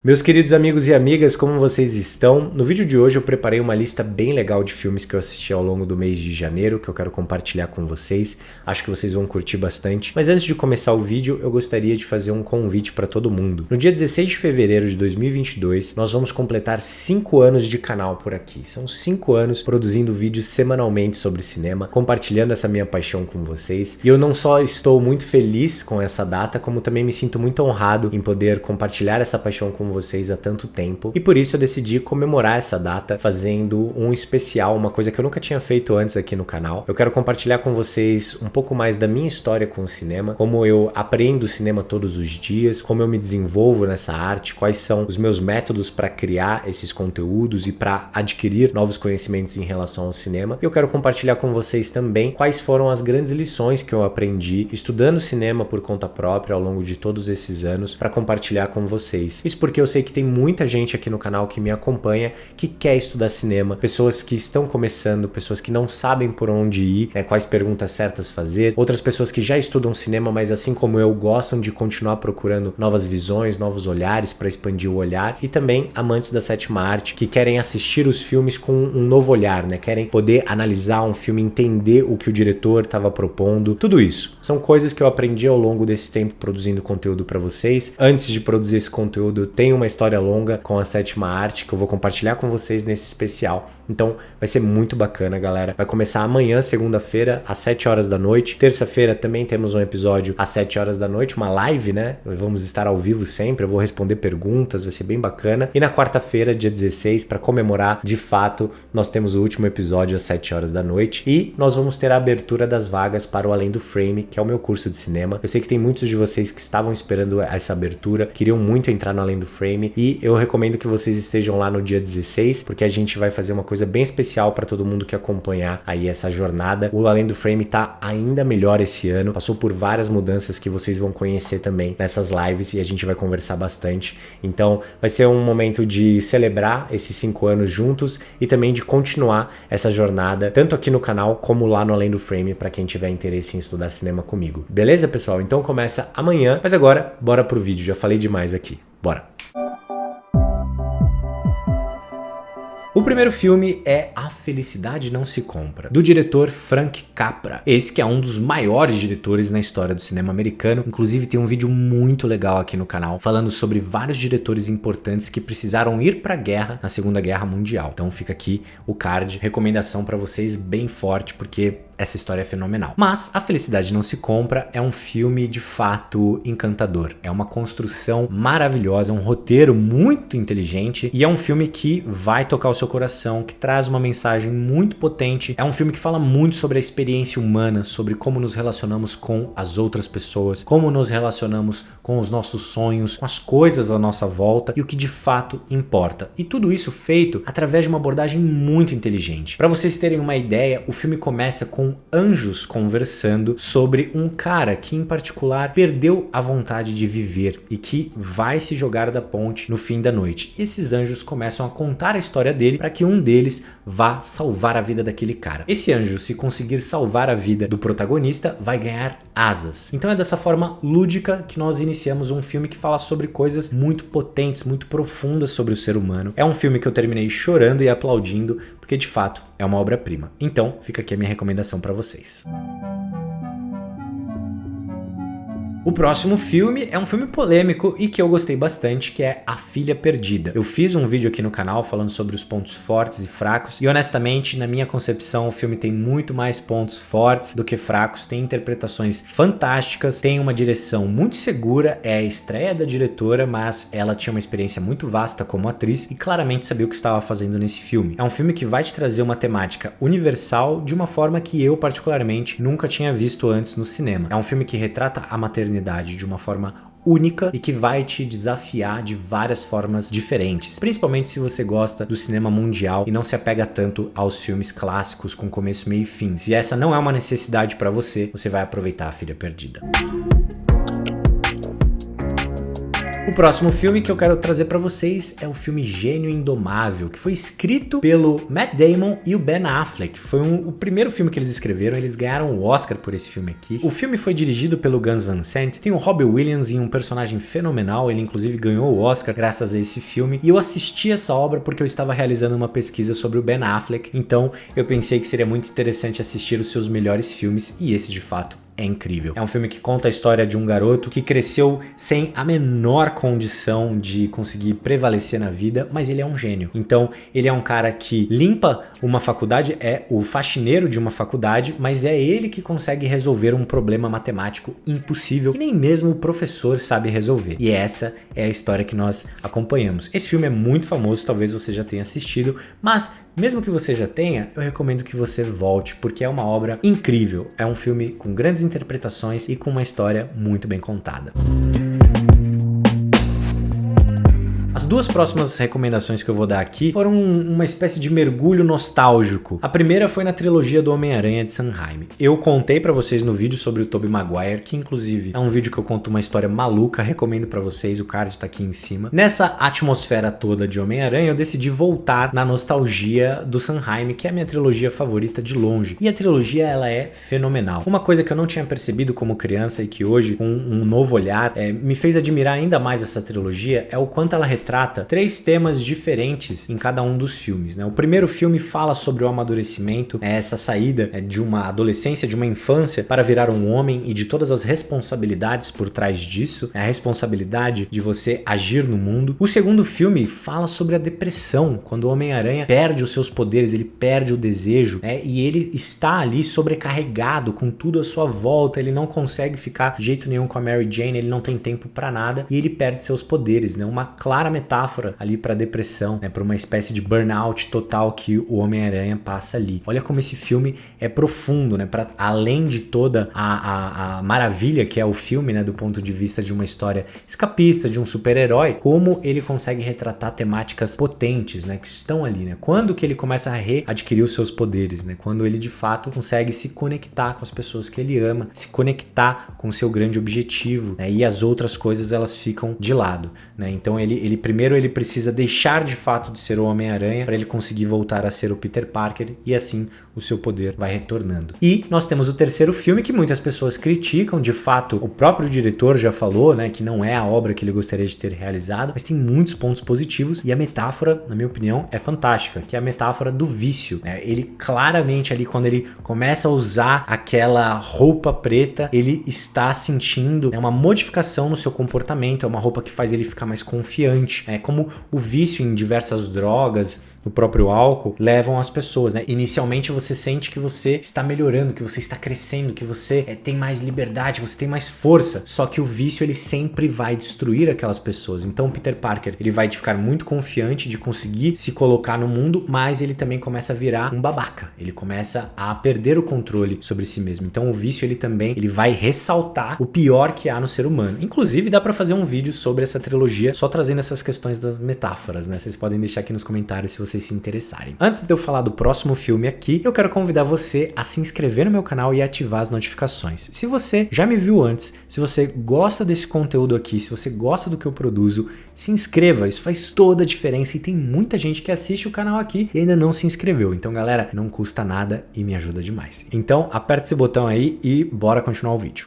Meus queridos amigos e amigas, como vocês estão? No vídeo de hoje eu preparei uma lista bem legal de filmes que eu assisti ao longo do mês de janeiro, que eu quero compartilhar com vocês. Acho que vocês vão curtir bastante. Mas antes de começar o vídeo, eu gostaria de fazer um convite para todo mundo. No dia 16 de fevereiro de 2022, nós vamos completar 5 anos de canal por aqui. São 5 anos produzindo vídeos semanalmente sobre cinema, compartilhando essa minha paixão com vocês. E eu não só estou muito feliz com essa data, como também me sinto muito honrado em poder compartilhar essa paixão com vocês há tanto tempo, e por isso eu decidi comemorar essa data fazendo um especial, uma coisa que eu nunca tinha feito antes aqui no canal. Eu quero compartilhar com vocês um pouco mais da minha história com o cinema, como eu aprendo cinema todos os dias, como eu me desenvolvo nessa arte, quais são os meus métodos para criar esses conteúdos e para adquirir novos conhecimentos em relação ao cinema. E eu quero compartilhar com vocês também quais foram as grandes lições que eu aprendi estudando cinema por conta própria ao longo de todos esses anos para compartilhar com vocês. Isso porque eu sei que tem muita gente aqui no canal que me acompanha, que quer estudar cinema, pessoas que estão começando, pessoas que não sabem por onde ir, quais perguntas certas fazer, outras pessoas que já estudam cinema, mas assim como eu, gostam de continuar procurando novas visões, novos olhares para expandir o olhar, e também amantes da sétima arte, que querem assistir os filmes com um novo olhar, querem poder analisar um filme, entender o que o diretor estava propondo. Tudo isso são coisas que eu aprendi ao longo desse tempo produzindo conteúdo para vocês. Antes de produzir esse conteúdo, eu tenho uma história longa com a sétima arte que eu vou compartilhar com vocês nesse especial. Então vai ser muito bacana, galera. Vai começar amanhã, segunda-feira, às 7 horas da noite. Terça-feira também temos um episódio às 7 horas da noite, uma live, Vamos estar ao vivo sempre, eu vou responder perguntas, vai ser bem bacana. E na quarta-feira, dia 16, para comemorar, de fato, nós temos o último episódio às 7 horas da noite e nós vamos ter a abertura das vagas para o Além do Frame, que é o meu curso de cinema. Eu sei que tem muitos de vocês que estavam esperando essa abertura, queriam muito entrar no Além do Frame, e eu recomendo que vocês estejam lá no dia 16, porque a gente vai fazer uma coisa bem especial para todo mundo que acompanhar aí essa jornada. O Além do Frame tá ainda melhor esse ano, passou por várias mudanças que vocês vão conhecer também nessas lives e a gente vai conversar bastante. Então vai ser um momento de celebrar esses 5 anos juntos e também de continuar essa jornada, tanto aqui no canal como lá no Além do Frame, para quem tiver interesse em estudar cinema comigo. Beleza, pessoal? Então começa amanhã, mas agora bora pro vídeo, já falei demais aqui. Bora! O primeiro filme é A Felicidade Não Se Compra, do diretor Frank Capra. Esse que é um dos maiores diretores na história do cinema americano. Inclusive tem um vídeo muito legal aqui no canal falando sobre vários diretores importantes que precisaram ir para a guerra na Segunda Guerra Mundial. Então fica aqui o card, recomendação para vocês bem forte, porque essa história é fenomenal. Mas A Felicidade Não Se Compra é um filme de fato encantador. É uma construção maravilhosa, um roteiro muito inteligente e é um filme que vai tocar o seu coração, que traz uma mensagem muito potente. É um filme que fala muito sobre a experiência humana, sobre como nos relacionamos com as outras pessoas, como nos relacionamos com os nossos sonhos, com as coisas à nossa volta e o que de fato importa. E tudo isso feito através de uma abordagem muito inteligente. Para vocês terem uma ideia, o filme começa com anjos conversando sobre um cara que em particular perdeu a vontade de viver e que vai se jogar da ponte no fim da noite. E esses anjos começam a contar a história dele para que um deles vá salvar a vida daquele cara. Esse anjo, se conseguir salvar a vida do protagonista, vai ganhar asas. Então é dessa forma lúdica que nós iniciamos um filme que fala sobre coisas muito potentes, muito profundas sobre o ser humano. É um filme que eu terminei chorando e aplaudindo, porque de fato é uma obra-prima. Então fica aqui a minha recomendação para vocês. O próximo filme é um filme polêmico e que eu gostei bastante, que é A Filha Perdida. Eu fiz um vídeo aqui no canal falando sobre os pontos fortes e fracos e honestamente, na minha concepção, o filme tem muito mais pontos fortes do que fracos, tem interpretações fantásticas, tem uma direção muito segura, é a estreia da diretora, mas ela tinha uma experiência muito vasta como atriz e claramente sabia o que estava fazendo nesse filme. É um filme que vai te trazer uma temática universal de uma forma que eu particularmente nunca tinha visto antes no cinema. É um filme que retrata a maternidade de uma forma única e que vai te desafiar de várias formas diferentes, principalmente se você gosta do cinema mundial e não se apega tanto aos filmes clássicos com começo, meio e fim. Se essa não é uma necessidade para você, você vai aproveitar A Filha Perdida. O próximo filme que eu quero trazer pra vocês é o filme Gênio Indomável, que foi escrito pelo Matt Damon e o Ben Affleck. Foi o primeiro filme que eles escreveram, eles ganharam o Oscar por esse filme aqui. O filme foi dirigido pelo Gus Van Sant, tem o Robbie Williams em um personagem fenomenal, ele inclusive ganhou o Oscar graças a esse filme, e eu assisti essa obra porque eu estava realizando uma pesquisa sobre o Ben Affleck, então eu pensei que seria muito interessante assistir os seus melhores filmes, e esse de fato é incrível. É um filme que conta a história de um garoto que cresceu sem a menor condição de conseguir prevalecer na vida, mas ele é um gênio. Então, ele é um cara que limpa uma faculdade, é o faxineiro de uma faculdade, mas é ele que consegue resolver um problema matemático impossível que nem mesmo o professor sabe resolver. E essa é a história que nós acompanhamos. Esse filme é muito famoso, talvez você já tenha assistido, mas mesmo que você já tenha, eu recomendo que você volte, porque é uma obra incrível. É um filme com grandes interpretações e com uma história muito bem contada. As duas próximas recomendações que eu vou dar aqui foram uma espécie de mergulho nostálgico. A primeira foi na trilogia do Homem-Aranha de Sam Raimi. Eu contei pra vocês no vídeo sobre o Tobey Maguire, que inclusive é um vídeo que eu conto uma história maluca, recomendo pra vocês, o card tá aqui em cima. Nessa atmosfera toda de Homem-Aranha, eu decidi voltar na nostalgia do Sam Raimi, que é a minha trilogia favorita de longe. E a trilogia, ela é fenomenal. Uma coisa que eu não tinha percebido como criança e que hoje, com um novo olhar, me fez admirar ainda mais essa trilogia, é o quanto ela retrata 3 temas diferentes em cada um dos filmes, né? O primeiro filme fala sobre o amadurecimento, essa saída de uma adolescência, de uma infância para virar um homem e de todas as responsabilidades por trás disso, a responsabilidade de você agir no mundo. O segundo filme fala sobre a depressão, quando o Homem-Aranha perde os seus poderes, ele perde o desejo, e ele está ali sobrecarregado com tudo à sua volta, ele não consegue ficar de jeito nenhum com a Mary Jane, ele não tem tempo para nada e ele perde seus poderes, né? Uma clara metáfora ali para depressão, né, para uma espécie de burnout total que o Homem-Aranha passa ali. Olha como esse filme é profundo, né, para além de toda a maravilha que é o filme, né, do ponto de vista de uma história escapista, de um super-herói, como ele consegue retratar temáticas potentes, né, que estão ali, né? Quando que ele começa a readquirir os seus poderes, né? Quando ele de fato consegue se conectar com as pessoas que ele ama, se conectar com o seu grande objetivo, né? E as outras coisas elas ficam de lado, né? Então ele primeiro ele precisa deixar de fato de ser o Homem-Aranha para ele conseguir voltar a ser o Peter Parker e assim o seu poder vai retornando. E nós temos o terceiro filme que muitas pessoas criticam, de fato o próprio diretor já falou, né, que não é a obra que ele gostaria de ter realizado, mas tem muitos pontos positivos e a metáfora, na minha opinião, é fantástica, que é a metáfora do vício, né? Ele claramente ali quando ele começa a usar aquela roupa preta, ele está sentindo uma modificação no seu comportamento, é uma roupa que faz ele ficar mais confiante, como o vício em diversas drogas, no próprio álcool, levam as pessoas, né? Inicialmente você sente que você está melhorando, que você está crescendo, que você tem mais liberdade, você tem mais força, só que o vício ele sempre vai destruir aquelas pessoas. Então o Peter Parker ele vai ficar muito confiante de conseguir se colocar no mundo, mas ele também começa a virar um babaca, ele começa a perder o controle sobre si mesmo. Então o vício ele vai ressaltar o pior que há no ser humano. Inclusive dá pra fazer um vídeo sobre essa trilogia só trazendo essas questões das metáforas, né? Vocês podem deixar aqui nos comentários se vocês se interessarem. Antes de eu falar do próximo filme aqui, eu quero convidar você a se inscrever no meu canal e ativar as notificações. Se você já me viu antes, se você gosta desse conteúdo aqui, se você gosta do que eu produzo, se inscreva, isso faz toda a diferença e tem muita gente que assiste o canal aqui e ainda não se inscreveu. Então galera, não custa nada e me ajuda demais. Então aperta esse botão aí e bora continuar o vídeo.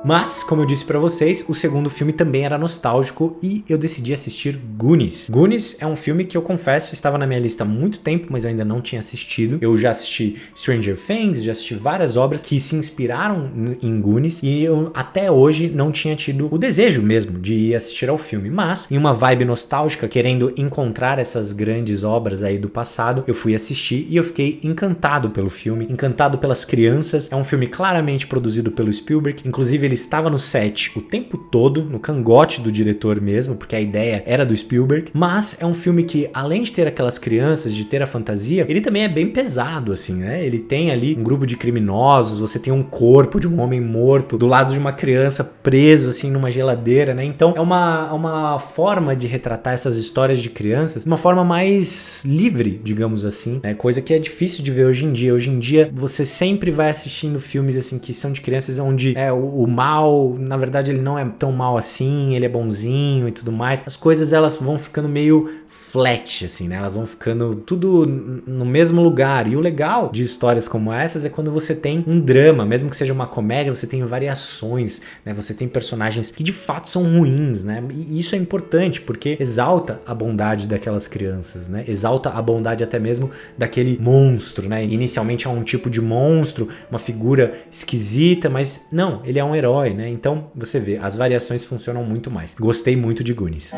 Mas, como eu disse pra vocês, o segundo filme também era nostálgico e eu decidi assistir Goonies. Goonies é um filme que eu confesso estava na minha lista há muito tempo, mas eu ainda não tinha assistido. Eu já assisti Stranger Things, já assisti várias obras que se inspiraram em Goonies e eu até hoje não tinha tido o desejo mesmo de ir assistir ao filme. Mas, em uma vibe nostálgica, querendo encontrar essas grandes obras aí do passado, eu fui assistir e eu fiquei encantado pelo filme, encantado pelas crianças. É um filme claramente produzido pelo Spielberg, inclusive ele estava no set o tempo todo, no cangote do diretor mesmo, porque a ideia era do Spielberg, mas é um filme que, além de ter aquelas crianças, de ter a fantasia, ele também é bem pesado, assim, né? Ele tem ali um grupo de criminosos, você tem um corpo de um homem morto do lado de uma criança preso, assim, numa geladeira, né? Então, é uma forma de retratar essas histórias de crianças de uma forma mais livre, digamos assim, né? Coisa que é difícil de ver hoje em dia. Hoje em dia, você sempre vai assistindo filmes, assim, que são de crianças onde o mal mal, na verdade ele não é tão mal assim, ele é bonzinho e tudo mais. As coisas elas vão ficando meio flat, assim, né? Elas vão ficando tudo no mesmo lugar. E o legal de histórias como essas é quando você tem um drama, mesmo que seja uma comédia, você tem variações, né? Você tem personagens que de fato são ruins, né? E isso é importante porque exalta a bondade daquelas crianças, né? Exalta a bondade até mesmo daquele monstro, né? Inicialmente é um tipo de monstro, uma figura esquisita, mas não, ele é um herói, né? Então você vê, as variações funcionam muito mais. Gostei muito de Goonies.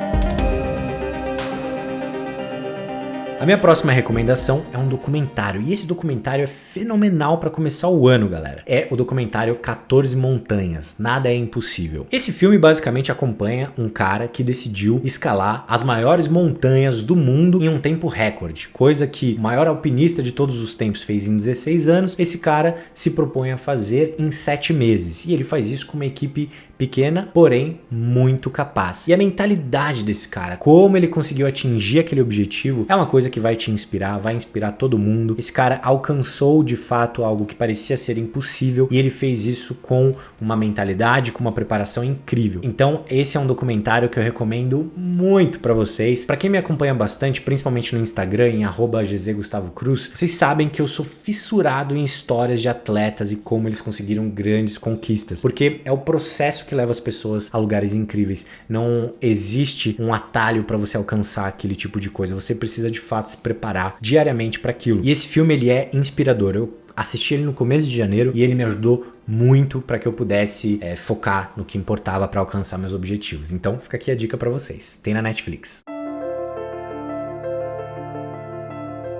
A minha próxima recomendação é um documentário, e esse documentário é fenomenal para começar o ano, galera. É o documentário 14 Montanhas, Nada é Impossível. Esse filme basicamente acompanha um cara que decidiu escalar as maiores montanhas do mundo em um tempo recorde, coisa que o maior alpinista de todos os tempos fez em 16 anos, esse cara se propõe a fazer em 7 meses, e ele faz isso com uma equipe pequena, porém muito capaz. E a mentalidade desse cara, como ele conseguiu atingir aquele objetivo, é uma coisa que vai te inspirar, vai inspirar todo mundo. Esse cara alcançou de fato algo que parecia ser impossível e ele fez isso com uma mentalidade, com uma preparação incrível. Então esse é um documentário que eu recomendo muito para vocês. Para quem me acompanha bastante, principalmente no Instagram, em @gzgustavocruz, vocês sabem que eu sou fissurado em histórias de atletas e como eles conseguiram grandes conquistas, porque é o processo que leva as pessoas a lugares incríveis. Não existe um atalho para você alcançar aquele tipo de coisa. Você precisa de fato se preparar diariamente para aquilo. E esse filme ele é inspirador. Eu assisti ele no começo de janeiro e ele me ajudou muito para que eu pudesse focar no que importava para alcançar meus objetivos. Então fica aqui a dica para vocês. Tem na Netflix.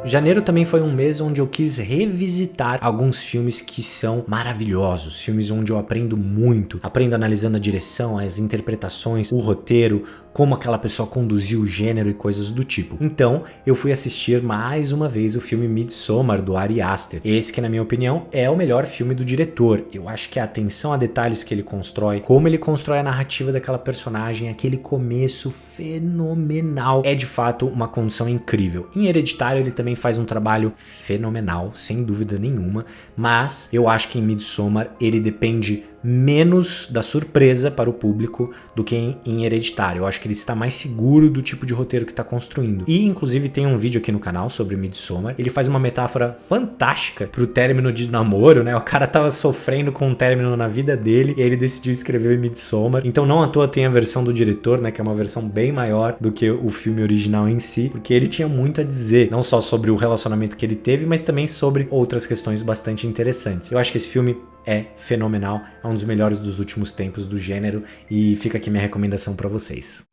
Janeiro também foi um mês onde eu quis revisitar alguns filmes que são maravilhosos, filmes onde eu aprendo muito, aprendo analisando a direção, as interpretações, o roteiro, como aquela pessoa conduziu o gênero e coisas do tipo. Então, eu fui assistir mais uma vez o filme Midsommar, do Ari Aster. Esse que, na minha opinião, é o melhor filme do diretor. Eu acho que a atenção a detalhes que ele constrói, como ele constrói a narrativa daquela personagem, aquele começo fenomenal, é de fato uma condição incrível. Em Hereditário, ele também faz um trabalho fenomenal, sem dúvida nenhuma, mas eu acho que em Midsommar ele depende menos da surpresa para o público do que em Hereditário. Eu acho que ele está mais seguro do tipo de roteiro que está construindo. E inclusive tem um vídeo aqui no canal sobre Midsommar. Ele faz uma metáfora fantástica pro término de namoro, né? O cara tava sofrendo com um término na vida dele e ele decidiu escrever Midsommar. Então não à toa tem a versão do diretor, né? Que é uma versão bem maior do que o filme original em si, porque ele tinha muito a dizer, não só sobre o relacionamento que ele teve, mas também sobre outras questões bastante interessantes. Eu acho que esse filme é fenomenal, é um dos melhores dos últimos tempos do gênero e fica aqui minha recomendação para vocês.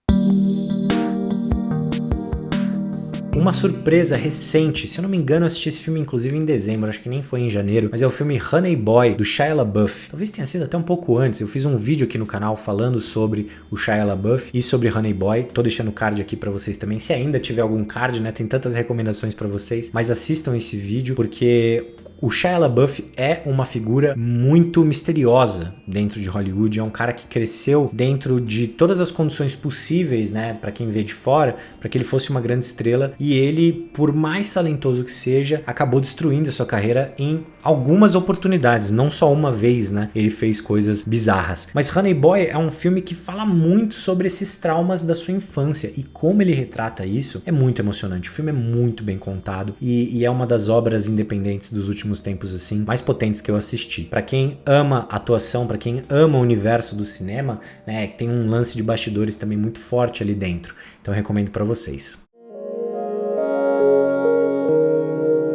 Uma surpresa recente, se eu não me engano eu assisti esse filme inclusive em dezembro, acho que nem foi em janeiro, mas é o filme Honey Boy, do Shia LaBeouf. Talvez tenha sido até um pouco antes, eu fiz um vídeo aqui no canal falando sobre o Shia LaBeouf e sobre Honey Boy, tô deixando o card aqui pra vocês também, se ainda tiver algum card, né, tem tantas recomendações pra vocês, mas assistam esse vídeo porque o Shia LaBeouf é uma figura muito misteriosa dentro de Hollywood, é um cara que cresceu dentro de todas as condições possíveis, né, para quem vê de fora, para que ele fosse uma grande estrela, e ele, por mais talentoso que seja, acabou destruindo a sua carreira em algumas oportunidades, não só uma vez, né, ele fez coisas bizarras. Mas Honey Boy é um filme que fala muito sobre esses traumas da sua infância e como ele retrata isso é muito emocionante. O filme é muito bem contado e é uma das obras independentes dos últimos tempos assim mais potentes que eu assisti. Para quem ama atuação, para quem ama o universo do cinema, né, tem um lance de bastidores também muito forte ali dentro. Então eu recomendo para vocês.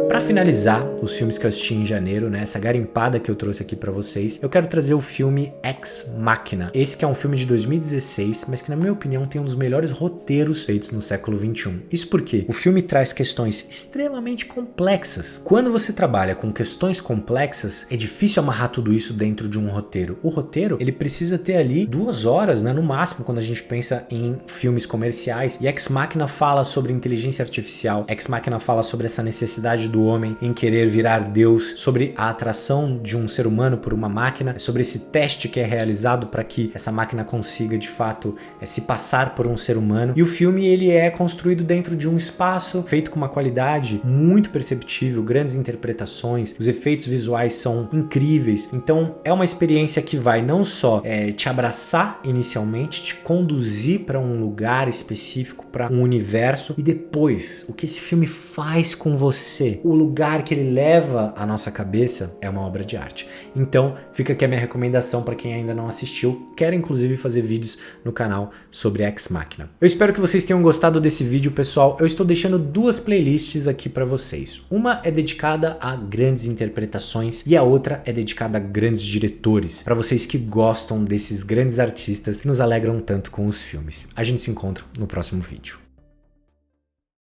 Para finalizar os filmes que eu assisti em janeiro, né, essa garimpada que eu trouxe aqui para vocês, eu quero trazer o filme Ex Machina. Esse que é um filme de 2016, mas que na minha opinião tem um dos melhores roteiros feitos no século 21. Isso porque o filme traz questões extremamente complexas. Quando você trabalha com questões complexas, é difícil amarrar tudo isso dentro de um roteiro. O roteiro, ele precisa ter ali 2 horas, né, no máximo, quando a gente pensa em filmes comerciais. E Ex Machina fala sobre inteligência artificial. Ex Machina fala sobre essa necessidade do do homem em querer virar Deus, sobre a atração de um ser humano por uma máquina, sobre esse teste que é realizado para que essa máquina consiga de fato se passar por um ser humano. E o filme ele é construído dentro de um espaço feito com uma qualidade muito perceptível, grandes interpretações, os efeitos visuais são incríveis. Então é uma experiência que vai não só te abraçar inicialmente, te conduzir para um lugar específico, para um universo, e depois o que esse filme faz com você, o lugar que ele leva a nossa cabeça, é uma obra de arte. Então fica aqui a minha recomendação para quem ainda não assistiu. Quero inclusive fazer vídeos no canal sobre Ex Machina. Eu espero que vocês tenham gostado desse vídeo, pessoal. Eu estou deixando duas playlists aqui para vocês. Uma é dedicada a grandes interpretações e a outra é dedicada a grandes diretores, para vocês que gostam desses grandes artistas que nos alegram tanto com os filmes. A gente se encontra no próximo vídeo.